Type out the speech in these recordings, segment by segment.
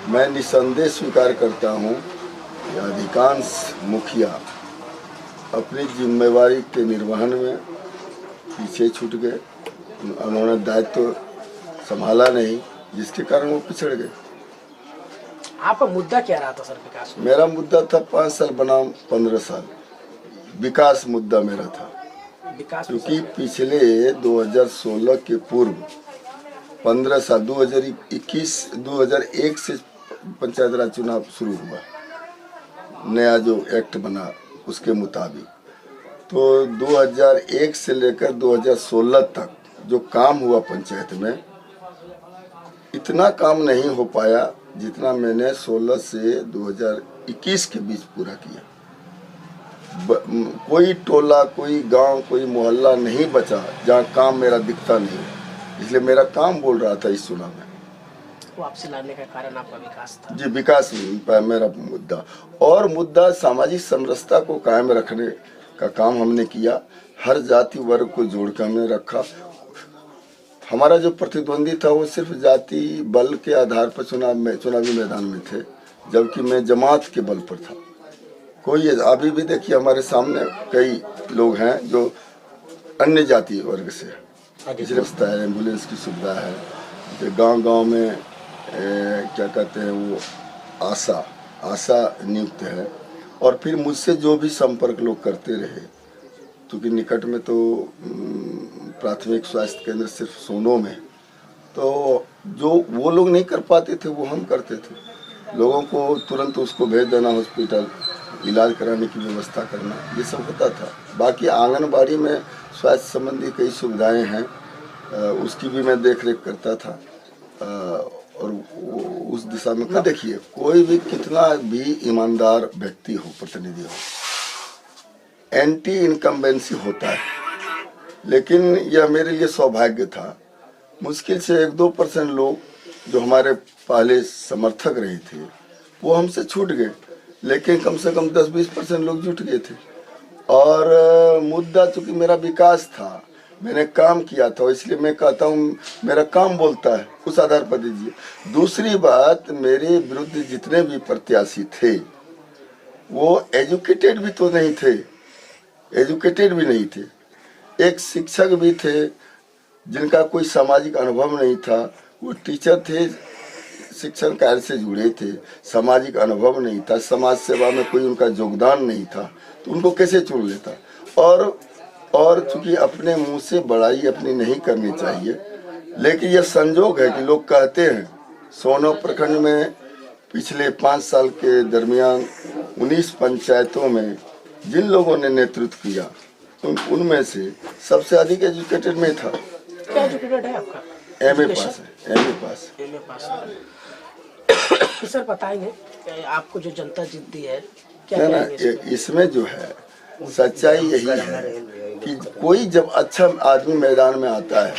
मैं निसंदेह स्वीकार करता हूँ कि अधिकांश मुखिया अपनी जिम्मेवारी के निर्वहन में पीछे छूट गए। उन्होंने दायित्व संभाला नहीं, जिसके कारण वो पिछड़ गए। आपका मुद्दा क्या रहा था सर विकास में? मेरा मुद्दा था 5 साल बनाम 15 साल, विकास मुद्दा मेरा था। विकास क्योंकि पिछले 2016 के पूर्व 15 साल 2001 से पंचायत राज चुनाव शुरू हुआ, नया जो एक्ट बना उसके मुताबिक, तो 2001 से लेकर 2016 तक जो काम हुआ पंचायत में, इतना काम नहीं हो पाया जितना मैंने 16 से 2021 के बीच पूरा किया। कोई टोला, कोई गांव, कोई मोहल्ला नहीं बचा जहां काम मेरा दिखता नहीं। इसलिए मेरा काम बोल रहा था इस चुनाव में। वापसी लाने का कारण आपका विकास था? जी, विकास मेरा मुद्दा, और मुद्दा सामाजिक समरसता को कायम रखने का काम हमने किया। हर जाति वर्ग को जोड़कर हमने रखा। हमारा जो प्रतिद्वंदी था वो सिर्फ जाति बल के आधार पर चुनावी मैदान में थे, जबकि मैं जमात के बल पर था। कोई अभी भी देखिए हमारे सामने कई लोग हैं जो अन्य जाति वर्ग से, रास्ता है, एम्बुलेंस की सुविधा है, गांव-गांव में क्या कहते हैं वो आशा नियुक्त है। और फिर मुझसे जो भी संपर्क लोग करते रहे, क्योंकि निकट में तो प्राथमिक स्वास्थ्य केंद्र सिर्फ सोनो में, तो जो वो लोग नहीं कर पाते थे वो हम करते थे। लोगों को तुरंत उसको भेज देना हॉस्पिटल, इलाज कराने की व्यवस्था करना, ये सब होता था। बाकी आंगनबाड़ी में स्वास्थ्य संबंधी कई सुविधाएं हैं, उसकी भी मैं देख रेख करता था। और उस दिशा में देखिए, कोई भी कितना भी ईमानदार व्यक्ति हो, प्रतिनिधि हो, एंटी इनकम्बेंसी होता है। लेकिन यह मेरे लिए सौभाग्य था, मुश्किल से 1-2% लोग जो हमारे पहले समर्थक रहे थे वो हमसे छूट गए, लेकिन कम से कम 10-20% लोग जुट गए थे। और मुद्दा चूंकि मेरा विकास था, मैंने काम किया था, इसलिए मैं कहता हूँ मेरा काम बोलता है, उस आधार पर दीजिए। दूसरी बात, मेरे विरुद्ध जितने भी प्रत्याशी थे वो एजुकेटेड भी तो नहीं थे, एजुकेटेड भी नहीं थे। एक शिक्षक भी थे जिनका कोई सामाजिक अनुभव नहीं था, वो टीचर थे, शिक्षण कार्य से जुड़े थे, सामाजिक अनुभव नहीं था, समाज सेवा में कोई उनका योगदान नहीं था, तो उनको कैसे चुन लेता। और चूंकि अपने मुंह से बड़ाई अपनी नहीं करनी चाहिए, लेकिन यह संजोग है कि लोग कहते हैं सोनो प्रखंड में पिछले 5 साल के दरमियान 19 पंचायतों में जिन लोगों ने नेतृत्व किया उनमें से सबसे अधिक एजुकेटेड में था। क्या एजुकेटेड है आपका? एमए पास है, एमए पास है। सर बताएंगे आपको जो जनता जीतती है क्या ना, इसमें जो है सच्चाई यही है कि कोई जब अच्छा आदमी मैदान में आता है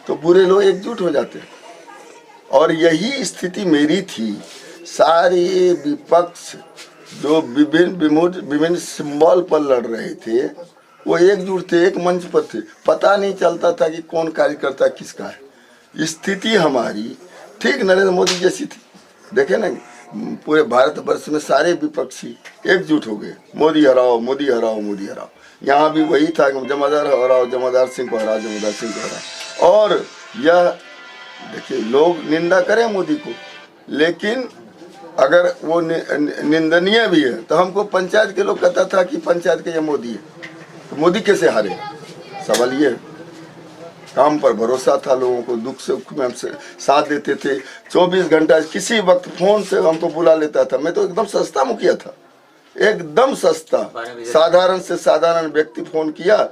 तो बुरे लोग एकजुट हो जाते हैं, और यही स्थिति मेरी थी। सारे विपक्ष जो विभिन्न सिंबल पर लड़ रहे थे वो एकजुट थे, एक मंच पर थे, पता नहीं चलता था कि कौन कार्यकर्ता किसका है। स्थिति हमारी ठीक नरेंद्र मोदी जैसी थी। देखे ना, पूरे भारतवर्ष में सारे विपक्षी एकजुट हो गए, मोदी हराओ, मोदी हराओ, मोदी हराओ। यहाँ भी वही था, जमादार हराओ, जमादार सिंह को हराओ, जमादार सिंह को हराओ। और यह देखिए, लोग निंदा करें मोदी को, लेकिन अगर वो निंदनीय भी है तो हमको पंचायत के लोग कहता था कि पंचायत के ये मोदी है, तो मोदी कैसे हारे। सवाल ये, काम पर भरोसा था, लोगों को दुख से में हमसे साथ देते थे। 24 घंटा किसी वक्त फोन से हमको बुला लेता था। मैं तो एकदम सस्ता मुखिया था, एकदम सस्ता। साधारण से साधारण व्यक्ति फोन किया,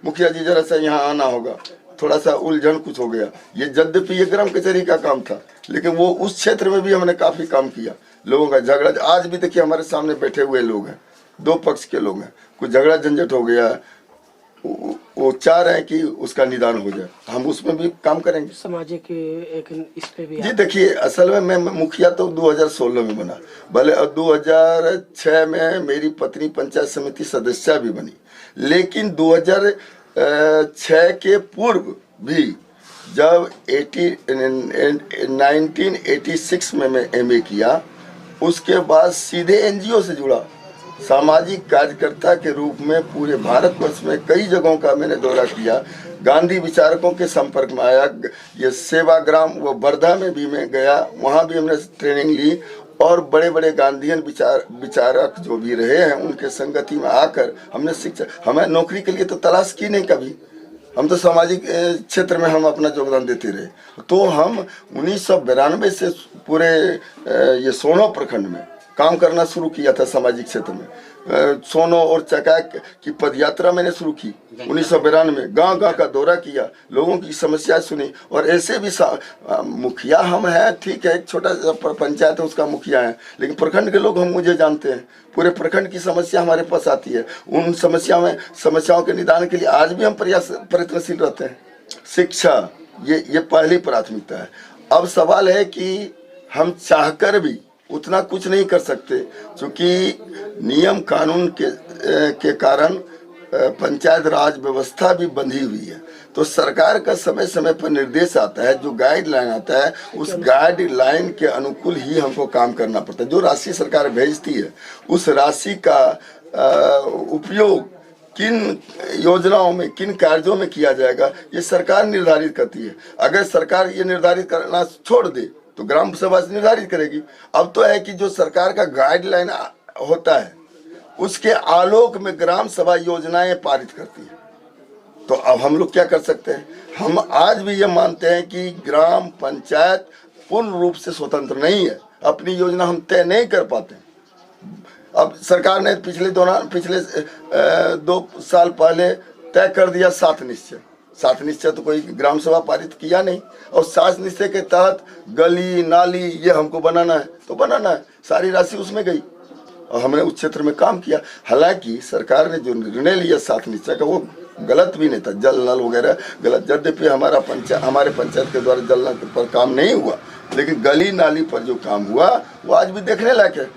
मुखिया जी जरा सा यहाँ आना होगा, थोड़ा सा उलझन कुछ हो गया। ये यद्यपि ये ग्राम कचहरी का काम था, लेकिन वो उस क्षेत्र में भी हमने काफी काम किया। लोगों का झगड़ा, आज भी देखिए हमारे सामने बैठे हुए लोग हैं, 2 पक्ष के लोग हैं, कुछ झगड़ा झंझट हो गया, वो चाह रहे हैं कि उसका निदान हो जाए, हम उसमें भी काम करेंगे। सामाजिक एक इस पे भी जी देखिए, असल में मैं मुखिया तो 2016 में बना, भले 2006 में मेरी पत्नी पंचायत समिति सदस्य भी बनी, लेकिन 2006 के पूर्व भी जब 1986 में मैं एमए किया, उसके बाद सीधे एनजीओ से जुड़ा, सामाजिक कार्यकर्ता के रूप में पूरे भारतवर्ष में कई जगहों का मैंने दौरा किया, गांधी विचारकों के संपर्क में आया। ये सेवाग्राम वो वर्धा में भी मैं गया, वहाँ भी हमने ट्रेनिंग ली, और बड़े बड़े गांधीयन विचारक जो भी रहे हैं उनके संगति में आकर हमने शिक्षा, हमें नौकरी के लिए तो तलाश की नहीं कभी, हम तो सामाजिक क्षेत्र में हम अपना योगदान देते रहे। तो हम 1992 से पूरे ये सोनो प्रखंड में काम करना शुरू किया था सामाजिक क्षेत्र में। सोनो और चका की पदयात्रा मैंने शुरू की 1992 में, गांव गांव का दौरा किया, लोगों की समस्या सुनी। और ऐसे भी मुखिया हम हैं, ठीक है, एक छोटा सा पंचायत है उसका मुखिया है, लेकिन प्रखंड के लोग हम मुझे जानते हैं, पूरे प्रखंड की समस्या हमारे पास आती है। उन समस्याओं के निदान के लिए आज भी हम प्रयत्नशील रहते हैं। शिक्षा ये पहली प्राथमिकता है। अब सवाल है कि हम चाहकर भी उतना कुछ नहीं कर सकते, क्योंकि नियम कानून के कारण पंचायत राज व्यवस्था भी बंधी हुई है। तो सरकार का समय समय पर निर्देश आता है, जो गाइडलाइन आता है, उस गाइडलाइन के अनुकूल ही हमको काम करना पड़ता है। जो राशि सरकार भेजती है, उस राशि का उपयोग किन योजनाओं में, किन कार्यों में किया जाएगा, ये सरकार निर्धारित करती है। अगर सरकार ये निर्धारित करना छोड़ दे तो ग्राम सभा से निर्धारित करेगी। अब तो है कि जो सरकार का गाइडलाइन होता है, उसके आलोक में ग्राम सभा योजनाएं पारित करती है। तो अब हम लोग क्या कर सकते हैं? हम आज भी ये मानते हैं कि ग्राम पंचायत पूर्ण रूप से स्वतंत्र नहीं है, अपनी योजना हम तय नहीं कर पाते। अब सरकार ने पिछले 2 साल पहले तय कर दिया 7 निश्चय। 7 निश्चय तो कोई ग्राम सभा पारित किया नहीं, और 7 निश्चय के तहत गली नाली ये हमको बनाना है तो बनाना है, सारी राशि उसमें गई और हमने उस क्षेत्र में काम किया। हालांकि सरकार ने जो निर्णय लिया 7 निश्चय का, वो गलत भी नहीं था, जल नल वगैरह गलत, यद्यपि हमारे पंचायत के द्वारा जल नल पर काम नहीं हुआ, लेकिन गली नाली पर जो काम हुआ वो आज भी देखने लायक है।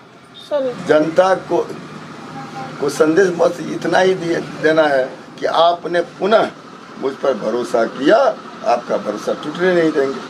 जनता को संदेश बस इतना ही देना है कि आपने पुनः मुझ पर भरोसा किया, आपका भरोसा टूटने नहीं देंगे।